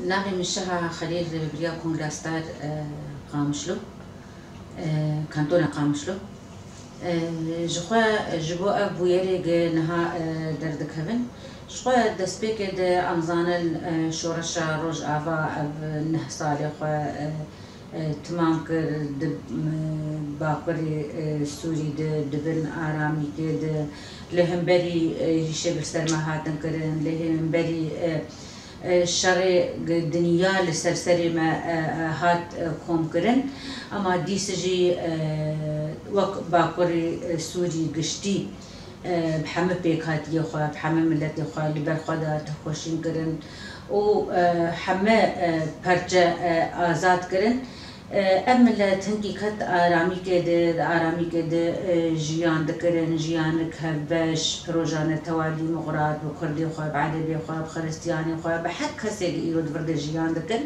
ناغي من الشها خليل بريا كونغراستار قامشلو كانتونا قامشلو جخوا جبو أبو يريج نها دردك هبن جخوا دسبيك ده أمزان شورشا روج آفا أب نه صالح تمام كر باقري سوري دبن آرامی كده لهم بري يشبه سرمهاتن كرن لهم بري شر دنيا لسرسري ما هات قوم كرن اما ديسجي وق باقري سوري قشتي بحمل بيكات يخوا بحمل ملت يخوا لبرخدا تخوشين كرن و حمى برجة آزاد كرن أملا تنكي كت آرامی كده جيان دكرن جيان كهبش بروجان توالي مغرات بكردي خواب عربي خواب خريستياني خواب بحد كسي إيرو دفرد جيان دكن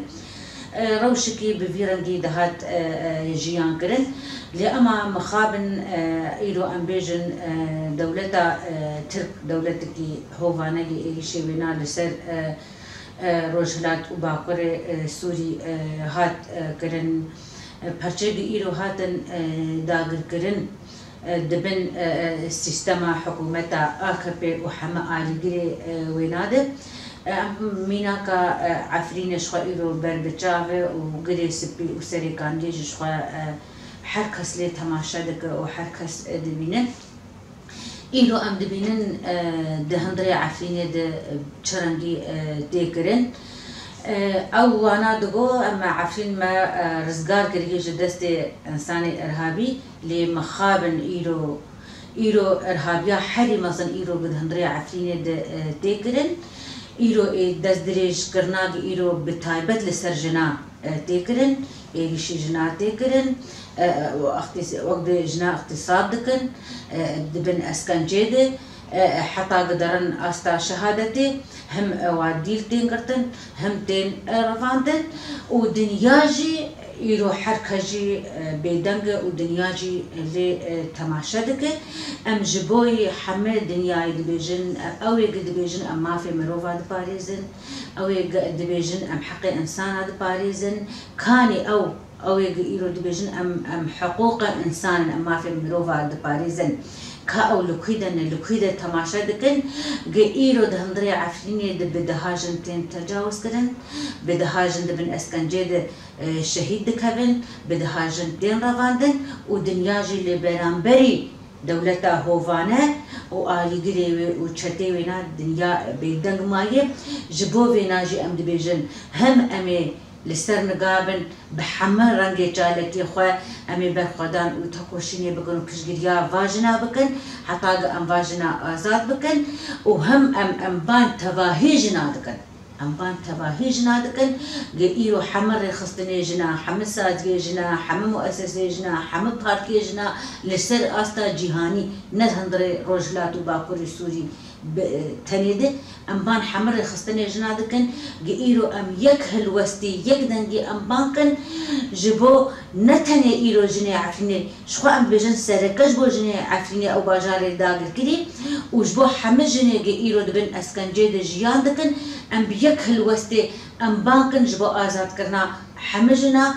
روشكي بفيرنجي دهات جيان كرن لأما مخابن إيرو أمبيجن دولتا ترك دولتكي هوفانجي إيشي بنا لسر روجلات وباقر سوري هات كرن پرچه ایرو هاتن داگر کرن دبن سیستم حکومت آخر و همه آلیگری ویناده مینا که عفرینش خوا ایرو بر بچاوه و گری سپی و سری کاندیجش خوا هر کس لی تماشا دکه و هر کس دبینه ایرو ام دبینن دهندری عفرینه ده چرنگی دیگرن او وانا دغو اما عفرين ما رزقار كريج دست انساني ارهابي لمخابن ايرو ارهابيا حري مثلا ايرو بدهندري عفرين تيكرن ايرو دست دريج كرناغ ايرو بتايبت لسرجنا تيكرن ايشي جنا تيكرن وقت جنا اقتصاد دكن دبن اسكنجيده حتى قدرن استا شهادتي هم واديل تين قرتن هم تين رفاندن ودنياجي يرو حركجي بيدنگ ودنياجي اللي تماشدك ام جبوي حمل دنياي دبيجن او دبيجن ام ما في مروفا دباريزن او دبيجن ام حق انسان دباريزن كاني او يرو دبيجن ام حقوق انسان ام ما في مروفا دباريزن كأو لكيدا تماشا دكن جئيرو دهندري عفريني بدهاجن تين تجاوز كدن بدهاجن دبن اسكنجيد شهيد دكبن بدهاجن تين رفاندن ودنياجي لبرانبري دولتا هوفانا وآليقري وچتي وينا دنيا بيدنگ مايه جبو ويناجي ام دبيجن هم امي لسر نقابن بحمل رنگي جالكي خواه امي برخدان وتكوشيني بكن وكشگريا واجنا بكن حتى ام واجنا آزاد بكن وهم ام بان تواهيجنا دكن ام بان تواهيجنا دكن ايرو حمر خصدني جنا حم ساجي جنا حم مؤسسي جنا حم باركي جنا لسر آستا جيهاني نهندري روجلات وباكوري سوري تنيده ام بان حمر خستني جنادكن ايرو ام يك هلوستي يك دنجي ام بانكن جبو نتني ايرو جني عفريني شخو ام بجن سركش بو جني عفريني او باجاري داغر كري وجبو حمر جني ايرو دبن اسكنجي د جيان دكن ام بيك هلوستي ام بانكن جبو ازاد كرنا حمجنا